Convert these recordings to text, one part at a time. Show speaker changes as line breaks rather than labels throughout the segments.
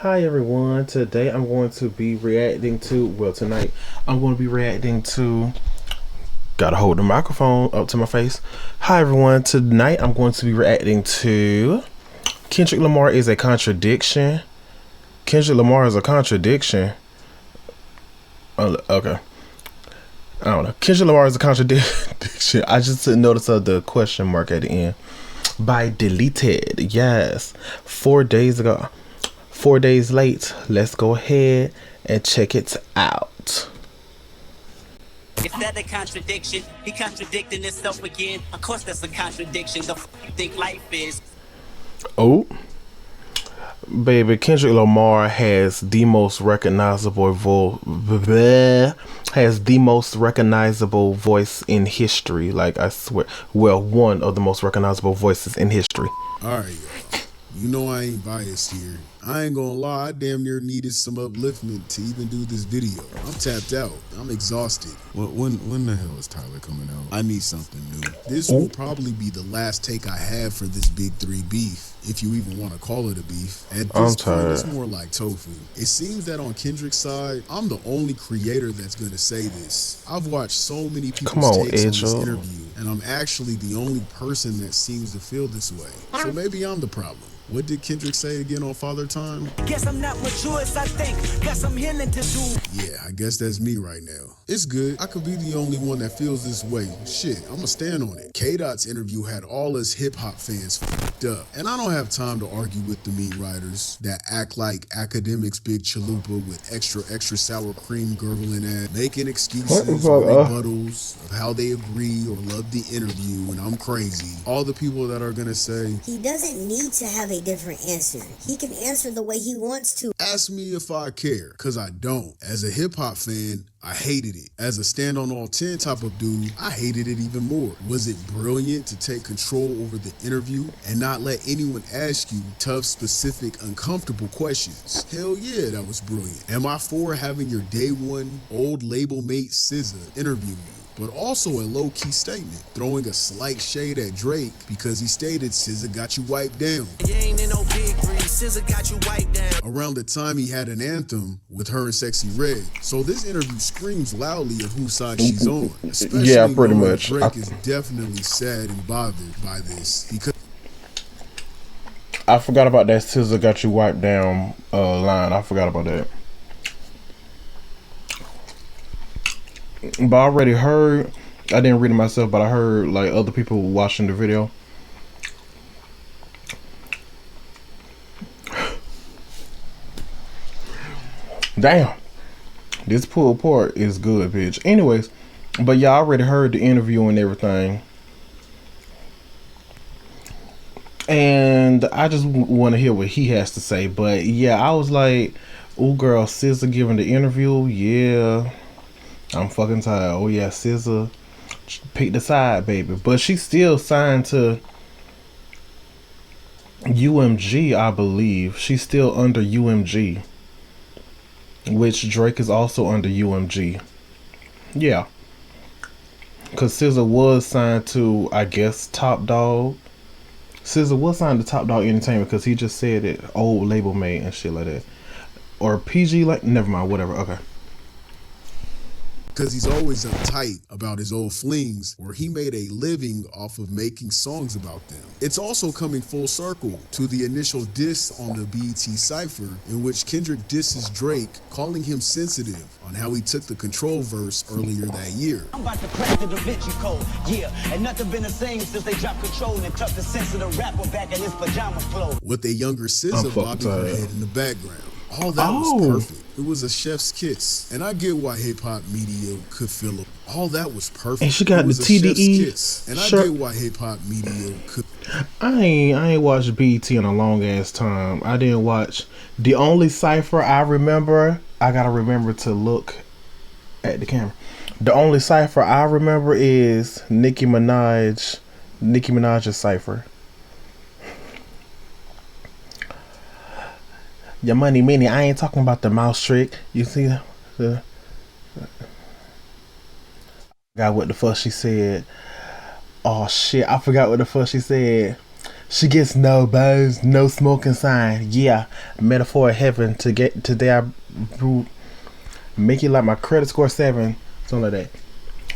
Hi everyone, today I'm going to be reacting to, tonight I'm going to be reacting to, gotta hold the microphone up to my face. Hi everyone, tonight I'm going to be reacting to Kendrick Lamar is a Contradiction. Kendrick Lamar is a Contradiction. Okay. I don't know. Kendrick Lamar is a Contradiction. I just took notice of the question mark at the end. By deleted, yes. 4 days ago. 4 days late. Let's go ahead and check it out.
Is that a contradiction? He contradicting himself again. Of course, that's a contradiction. The f you think life is?
Oh, baby, Kendrick Lamar has the most recognizable voice in history. Like, I swear, well, one of the most recognizable voices in history.
Alright, y'all. You know I ain't biased here. I ain't gonna lie, I damn near needed some upliftment to even do this video. I'm tapped out. I'm exhausted. When the hell is Tyler coming out? I need something new. This will probably be the last take I have for this Big 3 beef, if you even want to call it a beef. At this point, it's more like tofu. It seems that on Kendrick's side, I'm the only creator that's gonna say this. I've watched so many people's takes on this interview, and I'm actually the only person that seems to feel this way. So maybe I'm the problem. What did Kendrick say again on Father Time?
Guess I'm not mature as I think. Guess I'm healing to do.
Yeah, I guess that's me right now. It's good. I could be the only one that feels this way. Shit, I'ma stand on it. K-Dot's interview had all us hip-hop fans f***ed up. And I don't have time to argue with the meat writers that act like academics big chalupa with extra sour cream gurgling at, making excuses or rebuttals of how they agree or love the interview and I'm crazy. All the people that are gonna say,
he doesn't need to have a different answer. He can answer the way he wants to.
Ask me if I care, cause I don't. As a hip-hop fan, I hated it. As a stand on all 10 type of dude, I hated it even more. Was it brilliant to take control over the interview and not let anyone ask you tough, specific, uncomfortable questions? Hell yeah, that was brilliant. Am I for having your day one old label mate SZA interview you? But also a low-key statement, throwing a slight shade at Drake because he stated SZA got you wiped down.
You ain't in no big three. SZA got you wiped down.
Around the time he had an anthem with her and Sexy Red. So this interview screams loudly of whose side she's on. Especially
yeah, pretty much.
Drake is definitely sad and bothered by this because
I forgot about that SZA got you wiped down line. I forgot about that. But I already heard, I didn't read it myself, but I heard like other people watching the video. Damn, this pulled pork is good, bitch. Anyways, but yeah, I already heard the interview and everything. And I just want to hear what he has to say. But yeah, I was like, ooh girl, SZA giving the interview, yeah. I'm fucking tired. Oh yeah, SZA picked the side, baby. But she's still signed to UMG, I believe. She's still under UMG. Which Drake is also under UMG. Yeah. Because SZA was signed to, I guess, Top Dog. SZA was signed to Top Dog Entertainment because he just said it. Old label mate and shit like that. Or PG, like, never mind, whatever. Okay.
because he's always uptight about his old flings, where he made a living off of making songs about them. It's also coming full circle to the initial diss on the BET Cypher, in which Kendrick disses Drake, calling him sensitive on how he took the Control verse earlier that year.
I'm about to crack the Da Vinci Code, yeah, and nothing been the same since they dropped Control and tucked the sensitive rapper back in his pajama clothes.
With a younger SZA bobbing her head in the background. All that was perfect. It was a chef's kiss. And I get why hip-hop media could feel it. All that was perfect.
And she got the TDE.
And I get why hip-hop media could...
I ain't watched BET in a long ass time. I didn't watch the only cipher I remember. I gotta remember to look at the camera. The only cipher I remember is Nicki Minaj's cipher. Your money, mini. I ain't talking about the mouse trick. You see the forgot what the fuck she said. Oh shit, I forgot what the fuck she said. She gets no buzz, no smoking sign. Yeah, metaphor of heaven to get today. I make you like my credit score 7, something like that.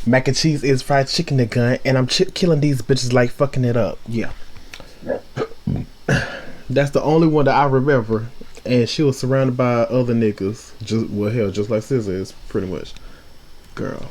Mac and cheese is fried chicken gun, and I'm killing these bitches like fucking it up. Yeah, that's the only one that I remember. And she was surrounded by other niggas. Just like SZA is pretty much. Girl.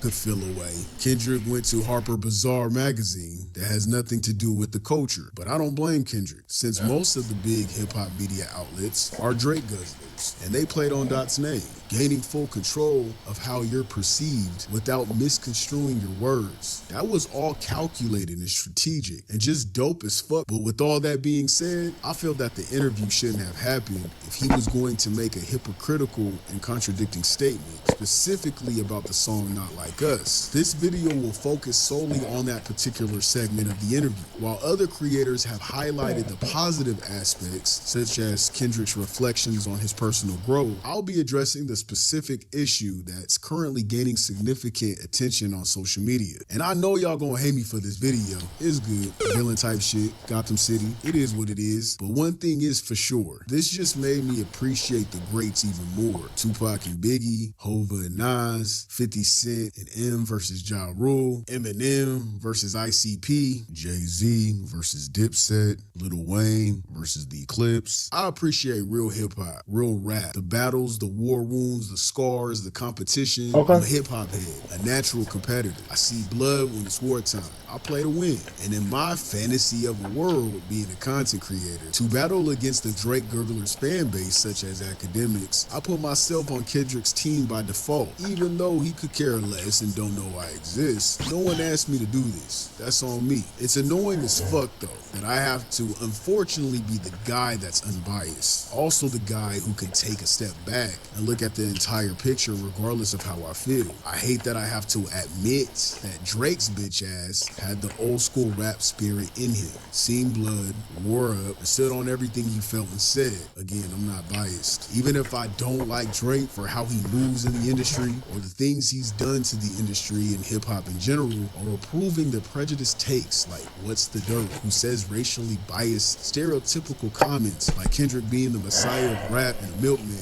Could feel away. Kendrick went to Harper Bazaar magazine that has nothing to do with the culture. But I don't blame Kendrick, since most of the big hip-hop media outlets are Drake guzzlers, and they played on Dot's name, gaining full control of how you're perceived without misconstruing your words. That was all calculated and strategic, and just dope as fuck. But with all that being said, I feel that the interview shouldn't have happened if he was going to make a hypocritical and contradicting statement, specifically about the song Not Like Us. This video will focus solely on that particular segment of the interview, while other creators have highlighted the positive aspects, such as Kendrick's reflections on his personal growth. I'll be addressing the specific issue that's currently gaining significant attention on social media. And I know y'all gonna hate me for this video. It's good, villain type shit, Gotham City, it is what it is. But one thing is for sure, this just made me appreciate the greats even more. Tupac and Biggie, Hova and Nas, 50 Cent and M versus Ja Rule, Eminem versus ICP, Jay-Z versus Dipset, Lil Wayne versus The Eclipse. I appreciate real hip-hop, real rap, the battles, the war wounds, the scars, the competition.
Okay.
I'm a hip-hop head, a natural competitor. I see blood when it's wartime. I play to win. And in my fantasy of a world, being a content creator, to battle against the Drake Gurglers fan base, such as academics, I put myself on Kendrick's team by default. Even though he could care less and don't know I exist, no one asked me to do this. That's on me. It's annoying as fuck though, that I have to unfortunately be the guy that's unbiased. Also the guy who can take a step back and look at the entire picture regardless of how I feel. I hate that I have to admit that Drake's bitch ass had the old school rap spirit in him. Seen blood, wore up, and stood on everything he felt and said. Again, I'm not biased. Even if I don't like Drake for how he moves in the industry or the things he's done to the industry and hip-hop in general, or approving the prejudiced takes like What's the Dirt, who says racially biased, stereotypical comments like Kendrick being the messiah of rap and a milkman,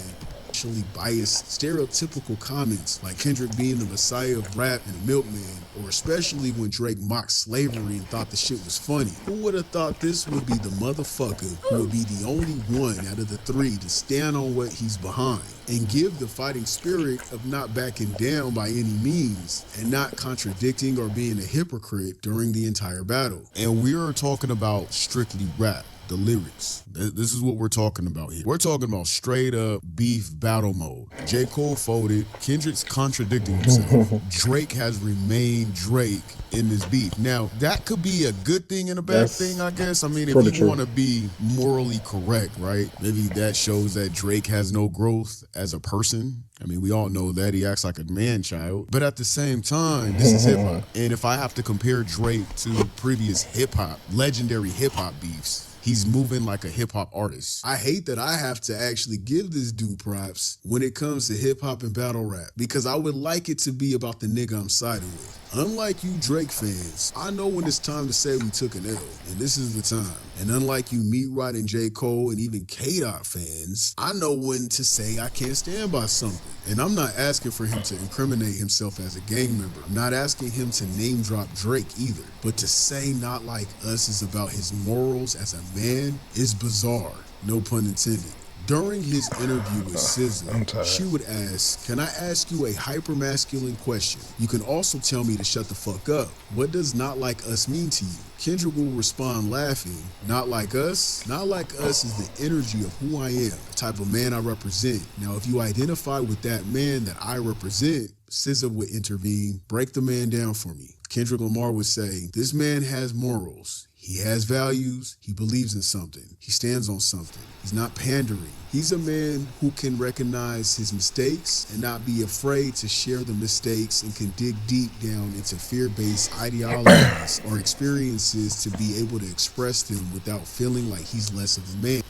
biased, stereotypical comments like Kendrick being the messiah of rap and a milkman, or especially when Drake mocked slavery and thought the shit was funny. Who would have thought this would be the motherfucker who would be the only one out of the three to stand on what he's behind and give the fighting spirit of not backing down by any means and not contradicting or being a hypocrite during the entire battle. And we are talking about strictly rap. The lyrics. This is what we're talking about here. We're talking about straight up beef battle mode. J. Cole folded. Kendrick's contradicting himself. Drake has remained Drake in this beef. Now, that could be a good thing and a bad thing, I guess. I mean, if you want to be morally correct, right? Maybe that shows that Drake has no growth as a person. I mean, we all know that he acts like a man-child. But at the same time, this is hip-hop. And if I have to compare Drake to previous hip-hop, legendary hip-hop beefs, he's moving like a hip-hop artist. I hate that I have to actually give this dude props when it comes to hip-hop and battle rap, because I would like it to be about the nigga I'm siding with. Unlike you Drake fans, I know when it's time to say we took an L, and this is the time. And unlike you Meat Rod and J. Cole and even K-Dot fans, I know when to say I can't stand by something. And I'm not asking for him to incriminate himself as a gang member. I'm not asking him to name drop Drake either. But to say Not Like Us is about his morals as a man is bizarre, no pun intended. During his interview with SZA, she would ask, "Can I ask you a hyper-masculine question? You can also tell me to shut the fuck up. What does Not Like Us mean to you?" Kendrick will respond laughing, "Not like us? Not like us is the energy of who I am, the type of man I represent. Now, if you identify with that man that I represent," SZA would intervene, "break the man down for me." Kendrick Lamar would say, "This man has morals. He has values. He believes in something. He stands on something. He's not pandering. He's a man who can recognize his mistakes and not be afraid to share the mistakes and can dig deep down into fear-based ideologies or experiences to be able to express them without feeling like he's less of a man."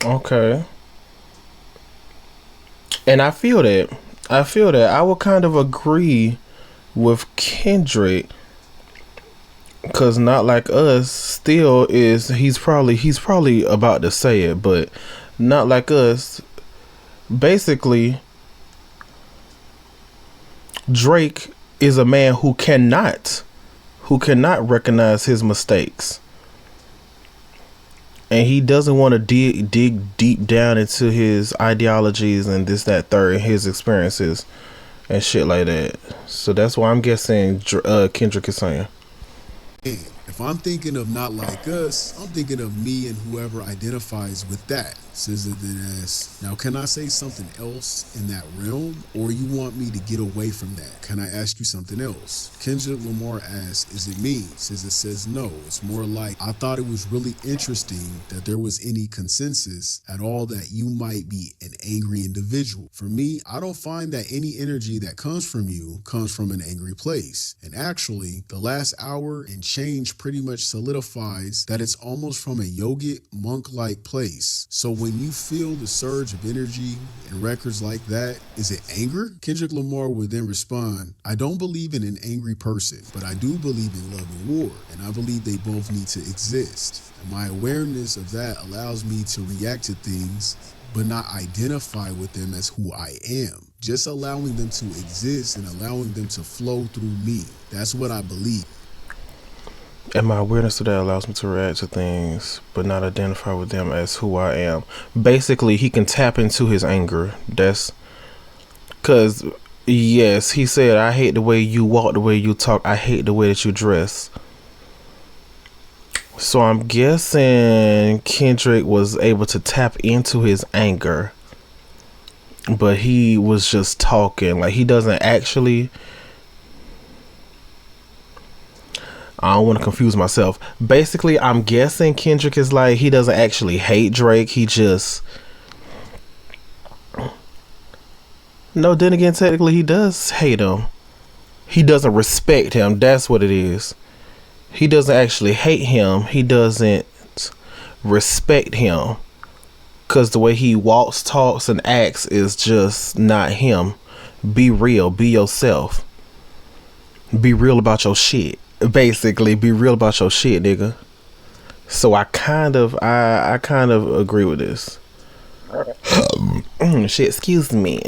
Okay. And I feel that. I would kind of agree with Kendrick Cause Not Like Us still is. He's probably about to say it, but Not Like Us. Basically, Drake is a man who cannot recognize his mistakes, and he doesn't want to dig deep down into his ideologies and this, that, third, and his experiences and shit like that. So that's why I'm guessing Kendrick is saying.
If I'm thinking of Not Like Us, I'm thinking of me and whoever identifies with that. SZA then asks, now can I say something else in that realm, or you want me to get away from that? Can I ask you something else? Kendrick Lamar asks, is it me? SZA says no. It's more like, I thought it was really interesting that there was any consensus at all that you might be an angry individual. For me, I don't find that any energy that comes from you comes from an angry place. And actually, the last hour and change pretty much solidifies that it's almost from a yogic, monk-like place. So when you feel the surge of energy in records like that, is it anger? Kendrick Lamar would then respond, I don't believe in an angry person, but I do believe in love and war, and I believe they both need to exist. And my awareness of that allows me to react to things, but not identify with them as who I am. Just allowing them to exist and allowing them to flow through me. That's what I believe.
And my awareness of that allows me to react to things, but not identify with them as who I am. Basically, he can tap into his anger. That's because, yes, he said, I hate the way you walk, the way you talk. I hate the way that you dress. So I'm guessing Kendrick was able to tap into his anger, but he was just talking. Like, he doesn't actually... I don't want to confuse myself. Basically, I'm guessing Kendrick is like, he doesn't actually hate Drake. He just... No, then again, technically, he does hate him. He doesn't respect him. That's what it is. He doesn't actually hate him. He doesn't respect him. Because the way he walks, talks, and acts is just not him. Be real. Be yourself. Be real about your shit. Basically, be real about your shit, nigga. So I kind of agree with this. Shit, excuse me.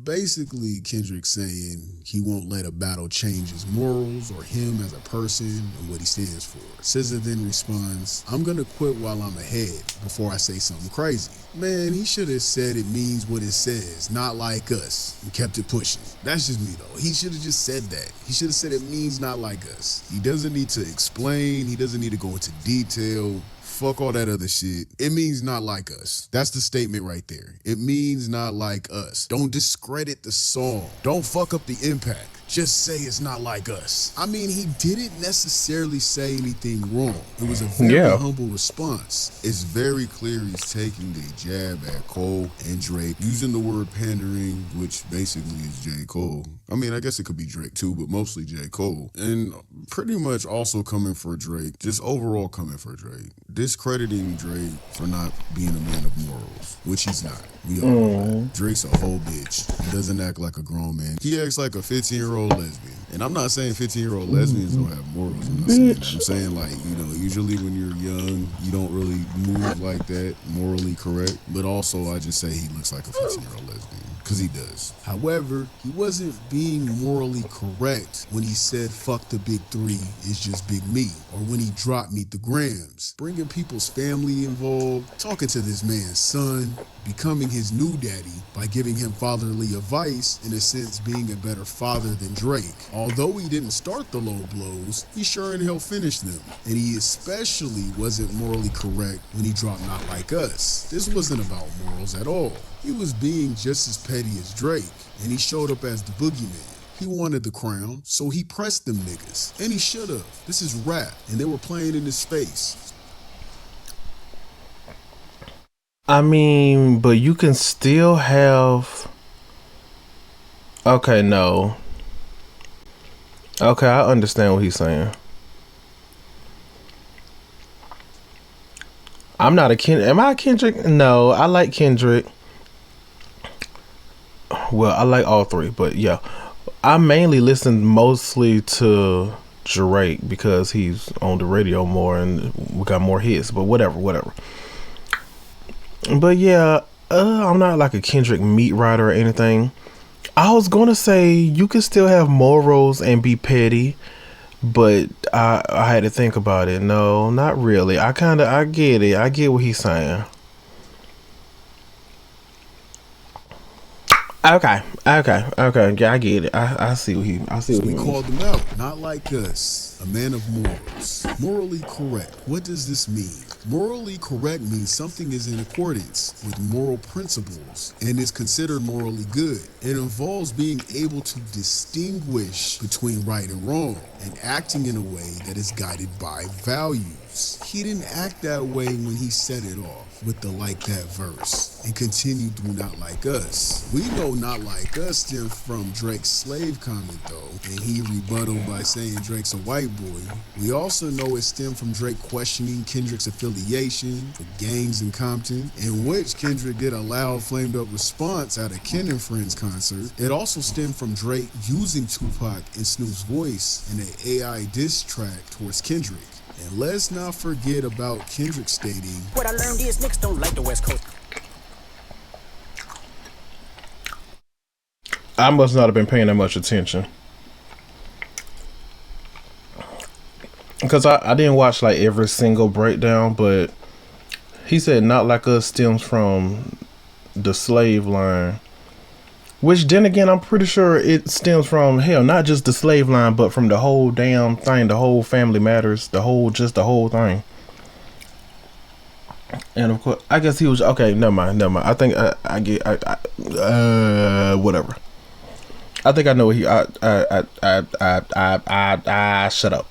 Basically, Kendrick saying he won't let a battle change his morals or him as a person and what he stands for. SZA then responds, I'm gonna quit while I'm ahead before I say something crazy. Man, he should have said it means what it says, not like us, and kept it pushing. That's just me though. He should have just said that. He should have said it means not like us. He doesn't need to explain. He doesn't need to go into detail. Fuck all that other shit. It means not like us. That's the statement right there. It means not like us. Don't discredit the song. Don't fuck up the impact. Just say it's not like us. I mean, he didn't necessarily say anything wrong. It was a very humble response. It's very clear he's taking a jab at Cole and Drake, using the word pandering, which basically is J. Cole. I mean, I guess it could be Drake too, but mostly J. Cole. And pretty much also coming for Drake, just overall coming for Drake. Discrediting Drake for not being a man of morals, which he's not. We all know that. Drake's a whole bitch. He doesn't act like a grown man. He acts like a 15-year-old lesbian. And I'm not saying 15-year-old lesbians don't have morals. I'm not saying that. I'm saying, like, you know, usually when you're young, you don't really move like that, morally correct. But also, I just say he looks like a 15-year-old lesbian. Because he does. However, he wasn't being morally correct when he said fuck the big three, it's just big me. Or when he dropped Meet the Grams. Bringing people's family involved, talking to this man's son, becoming his new daddy by giving him fatherly advice, in a sense being a better father than Drake. Although he didn't start the low blows, he sure in hell finished them. And he especially wasn't morally correct when he dropped Not Like Us. This wasn't about morals at all. He was being just as petty as Drake, and he showed up as the boogeyman. He wanted the crown, so he pressed them niggas. And he should've. This is rap, and they were playing in his face.
I mean, but you can still have... Okay, no. Okay, I understand what he's saying. I'm not a Kendrick. Am I a Kendrick? No, I like Kendrick. Well, I like all three, but yeah. I mainly listen mostly to Drake because he's on the radio more and we got more hits. But whatever. But yeah, I'm not like a Kendrick meat writer or anything. I was gonna say you can still have morals and be petty, but I had to think about it. No, not really. I get it. I get what he's saying. Okay. Yeah, I get it. I see what he
We
means.
called him out, not like us. A man of morals. Morally correct. What does this mean? Morally correct means something is in accordance with moral principles and is considered morally good. It involves being able to distinguish between right and wrong and acting in a way that is guided by values. He didn't act that way when he set it off with the like that verse and continued through Not Like Us. We know Not Like Us stemmed from Drake's slave comment though, and he rebutted by saying Drake's a white boy. We also know it stemmed from Drake questioning Kendrick's affiliation with gangs in Compton, in which Kendrick did a loud flamed up response at a Ken and Friends concert. It also stemmed from Drake using Tupac and Snoop's voice in an AI diss track towards Kendrick. And let's not forget about Kendrick stating,
What I learned is niggas don't like the West Coast.
I must not have been paying that much attention. Because I didn't watch like every single breakdown, but he said Not Like Us stems from the slave line. Which then again, I'm pretty sure it stems from, hell, not just the slave line, but from the whole damn thing, the whole Family Matters, the whole thing. And of course, I guess he was, okay, never mind. I think whatever. I think I know what shut up.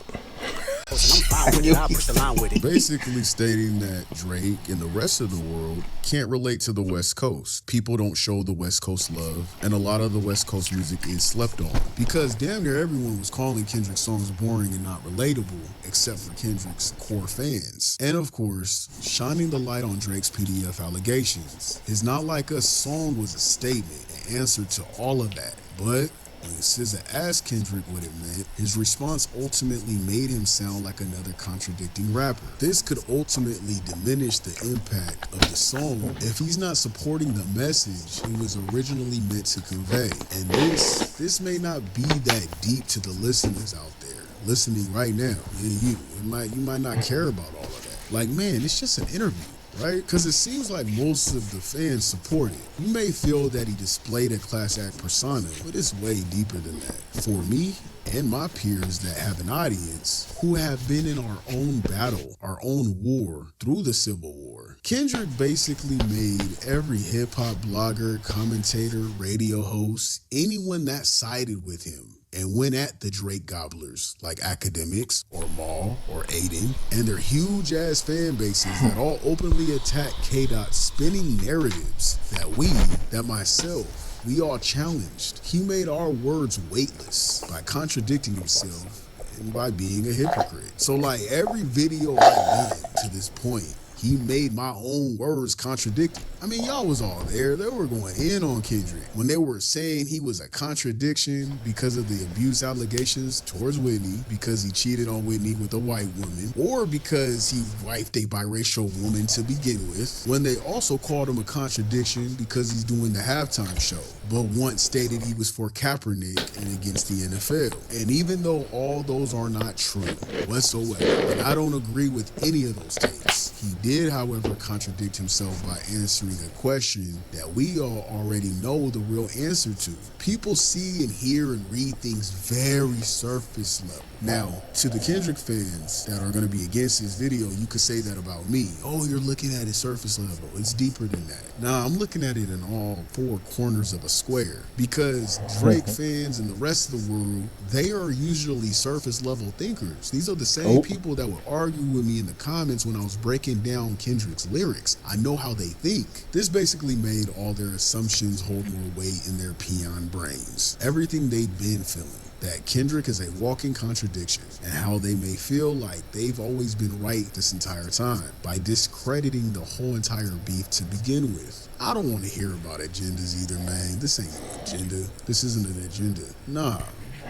basically stating that Drake and the rest of the world can't relate to the West Coast. People don't show the West Coast love, and a lot of the West Coast music is slept on because damn near everyone was calling Kendrick's songs boring and not relatable, except for Kendrick's core fans. And of course, shining the light on Drake's PDF allegations. His Not Like Us song was a statement, an answer to all of that. But when SZA asked Kendrick what it meant, his response ultimately made him sound like another contradicting rapper. This could ultimately diminish the impact of the song if he's not supporting the message he was originally meant to convey. And this may not be that deep to the listeners out there listening right now. And you might not care about all of that. Like, man, it's just an interview. Right? Because it seems like most of the fans support it. You may feel that he displayed a class act persona, but it's way deeper than that. For me and my peers that have an audience who have been in our own battle, our own war through the Civil War, Kendrick basically made every hip-hop blogger, commentator, radio host, anyone that sided with him and went at the Drake gobblers like Academics or Maul or Aiden and their huge ass fan bases that all openly attack K-Dot's spinning narratives that myself, we all challenged. He made our words weightless by contradicting himself and by being a hypocrite. So like every video I've done to this point, he made my own words contradicted. I mean, y'all was all there. They were going in on Kendrick when they were saying he was a contradiction because of the abuse allegations towards Whitney, because he cheated on Whitney with a white woman, or because he wifed a biracial woman to begin with, when they also called him a contradiction because he's doing the halftime show, but once stated he was for Kaepernick and against the NFL. And even though all those are not true whatsoever, and I don't agree with any of those takes, he did, however, contradict himself by answering a question that we all already know the real answer to. People see and hear and read things very surface level. Now, to the Kendrick fans that are going to be against this video, you could say that about me. Oh, you're looking at it surface level. It's deeper than that. Nah, I'm looking at it in all four corners of a square, because Drake fans and the rest of the world, they are usually surface level thinkers. These are the same people that would argue with me in the comments when I was breaking down Kendrick's lyrics. I know how they think. This basically made all their assumptions hold more weight in their peon brains. Everything they've been feeling. that Kendrick is a walking contradiction and how they may feel like they've always been right this entire time by discrediting the whole entire beef to begin with. I don't want to hear about agendas either, man. This ain't an agenda. This isn't an agenda. Nah.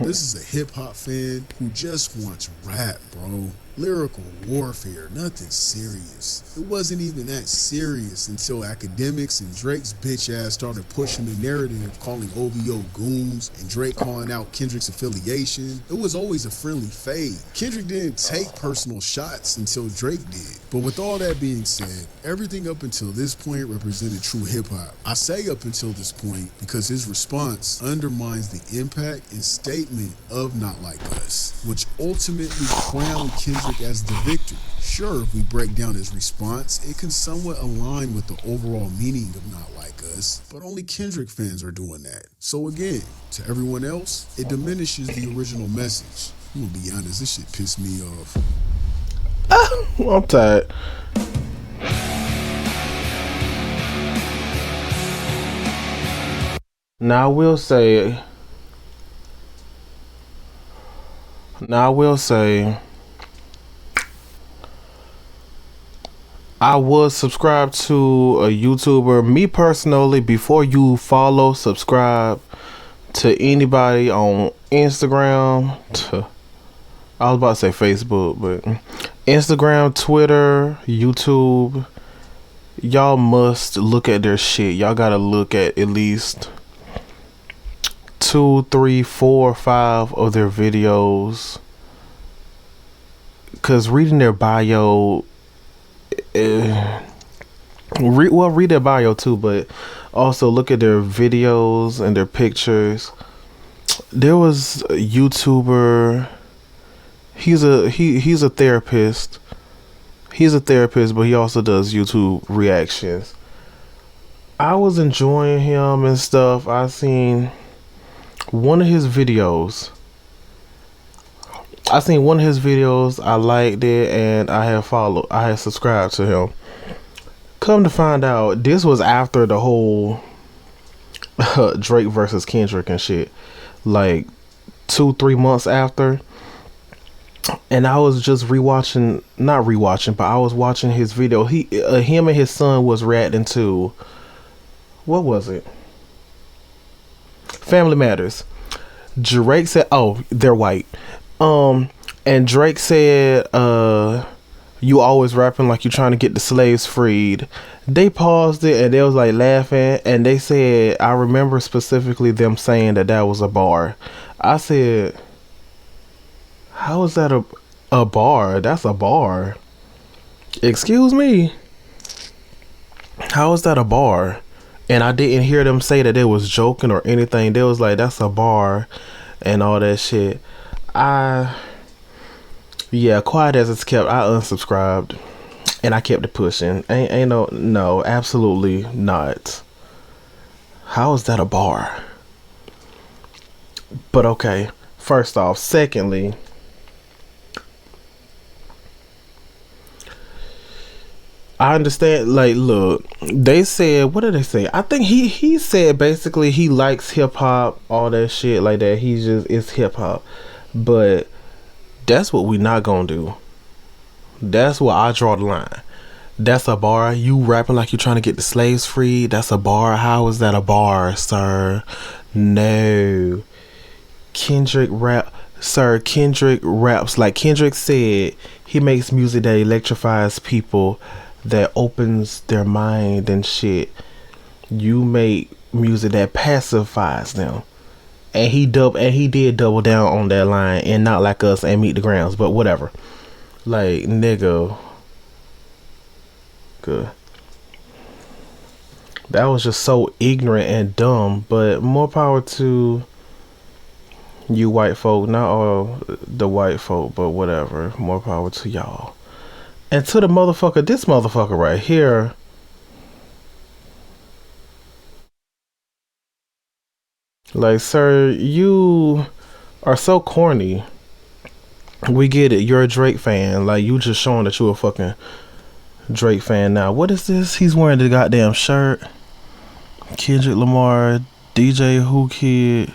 This is a hip-hop fan who just wants rap, bro. Lyrical warfare, nothing serious. It wasn't even that serious until academics and Drake's bitch ass started pushing the narrative, calling OVO goons, and Drake calling out Kendrick's affiliation. It was always a friendly fade. Kendrick didn't take personal shots until Drake did. But with all that being said, everything up until this point represented true hip-hop. I say up until this point because his response undermines the impact and statement of Not Like Us, which ultimately crowned Kendrick as the victor. Sure, if we break down his response, it can somewhat align with the overall meaning of Not Like Us, but only Kendrick fans are doing that. So again, to everyone else, it diminishes the original message. I'm gonna be honest, this shit pissed me off.
I'm tired. Now I will say I was subscribed to a YouTuber. Me personally, before you follow, subscribe to anybody on Instagram, I was about to say Facebook, but Instagram, Twitter, YouTube, y'all must look at their shit. Y'all gotta look at least 2, 3, 4, 5 of their videos, cause reading their bio, read their bio too, but also look at their videos and their pictures. There was a YouTuber. He's a therapist. He's a therapist, but he also does YouTube reactions. I was enjoying him and stuff. I seen one of his videos. I liked it, and I had subscribed to him. Come to find out, this was after the whole Drake versus Kendrick and shit, like 2-3 months after. And I was just not rewatching, but I was watching his video. Him and his son was reacting to, what was it? Family Matters. Drake said, oh, they're white. And Drake said, you always rapping like you're trying to get the slaves freed. They paused it and they was like laughing, and they said, I remember specifically them saying that was a bar. I said, how is that a bar? That's a bar. Excuse me. How is that a bar? And I didn't hear them say that they was joking or anything. They was like, that's a bar and all that shit. Quiet as it's kept, I unsubscribed and I kept it pushing. Ain't no, absolutely not. How is that a bar? But okay, first off. Secondly, I understand, like, look, they said, what did they say? I think he said basically he likes hip hop, all that shit like that. It's hip hop. But that's what we not gonna do. That's where I draw the line. That's a bar. You rapping like you're trying to get the slaves free. That's a bar. How is that a bar, sir? No. Kendrick raps like Kendrick said. He makes music that electrifies people, that opens their mind and shit. You make music that pacifies them. And he did double down on that line and Not Like Us and Meet the Grounds, but whatever. Like, nigga. Good. That was just so ignorant and dumb, but more power to you white folk. Not all the white folk, but whatever. More power to y'all. And to the motherfucker, this motherfucker right here. Like, sir, you are so corny. We get it. You're a Drake fan. Like, you just showing that you're a fucking Drake fan now. What is this? He's wearing the goddamn shirt. Kendrick Lamar, DJ Who Kid.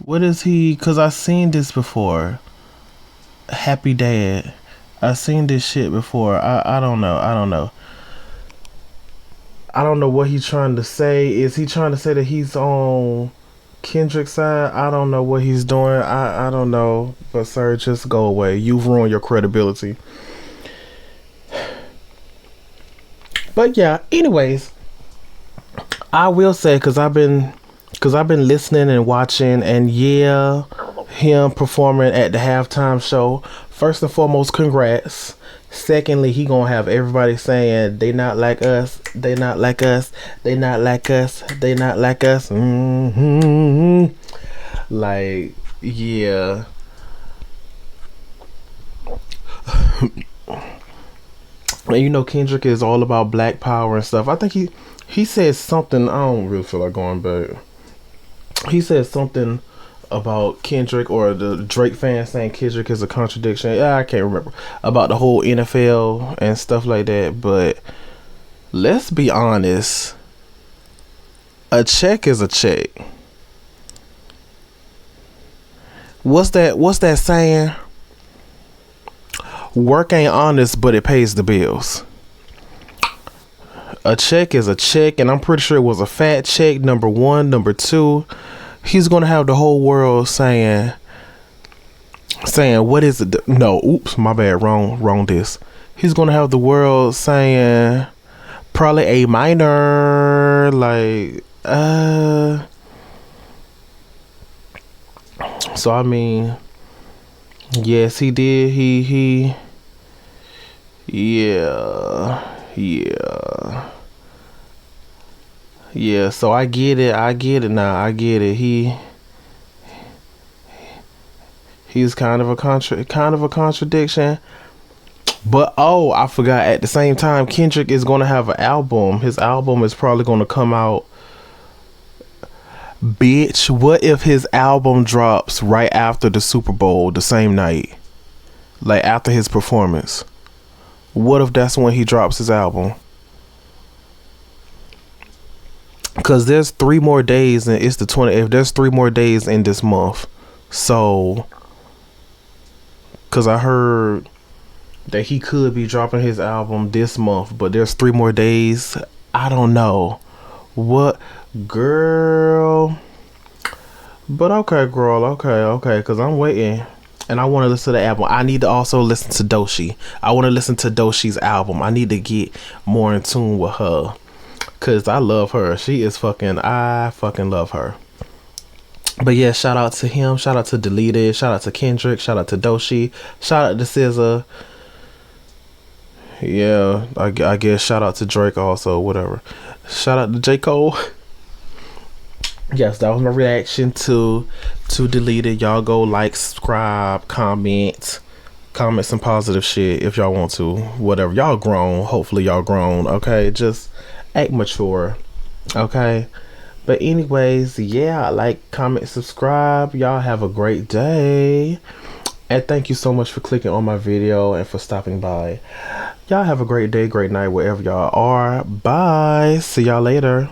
What is he? Cause I seen this before. Happy Dad. I seen this shit before. I don't know. I don't know. I don't know what he's trying to say. Is he trying to say that he's on Kendrick's side? I don't know what he's doing. I don't know. But sir, just go away. You've ruined your credibility. But yeah, anyways, I will say, cause I've been listening and watching, and yeah, him performing at the halftime show. First and foremost, congrats. Secondly, he gonna have everybody saying they not like us, they not like us, they not like us, they not like us. Like, yeah. And you know, Kendrick is all about black power and stuff. I think he said something. I don't really feel like going back. He said something about Kendrick, or the Drake fans saying Kendrick is a contradiction. Yeah, I can't remember about the whole NFL and stuff like that. But let's be honest, a check is a check. What's that saying? Work ain't honest, but it pays the bills. A check is a check, and I'm pretty sure it was a fat check. Number one. Number two, he's gonna have the whole world saying what is it? No, oops, my bad, wrong this. He's gonna have the world saying probably a minor, like so I mean, yes, he did. He yeah. So I get it now. I get it. He's kind of a contradiction. But oh, I forgot. At the same time, Kendrick is gonna have an album. His album is probably gonna come out. Bitch, what if his album drops right after the Super Bowl, the same night? Like after his performance. What if that's when he drops his album? Cause there's 3 more days and it's the 20th. There's 3 more days in this month. So, cause I heard that he could be dropping his album this month, but there's 3 more days. I don't know. What, girl? But okay, girl. Okay. Cause I'm waiting. And I want to listen to the album. I need to also listen to Doshi. I want to listen to Doshi's album. I need to get more in tune with her. Cause I love her. I fucking love her. But yeah, shout out to him. Shout out to Deleted. Shout out to Kendrick. Shout out to Doshi. Shout out to SZA. Yeah, I guess shout out to Drake also. Whatever. Shout out to J. Cole. Yes, that was my reaction to Deleted. Y'all go like, subscribe, comment some positive shit if y'all want to. Whatever. Y'all grown. Hopefully y'all grown. Okay, just act mature. Okay. But anyways, yeah, like, comment, subscribe. Y'all have a great day. And thank you so much for clicking on my video and for stopping by. Y'all have a great day, great night, wherever y'all are. Bye. See y'all later.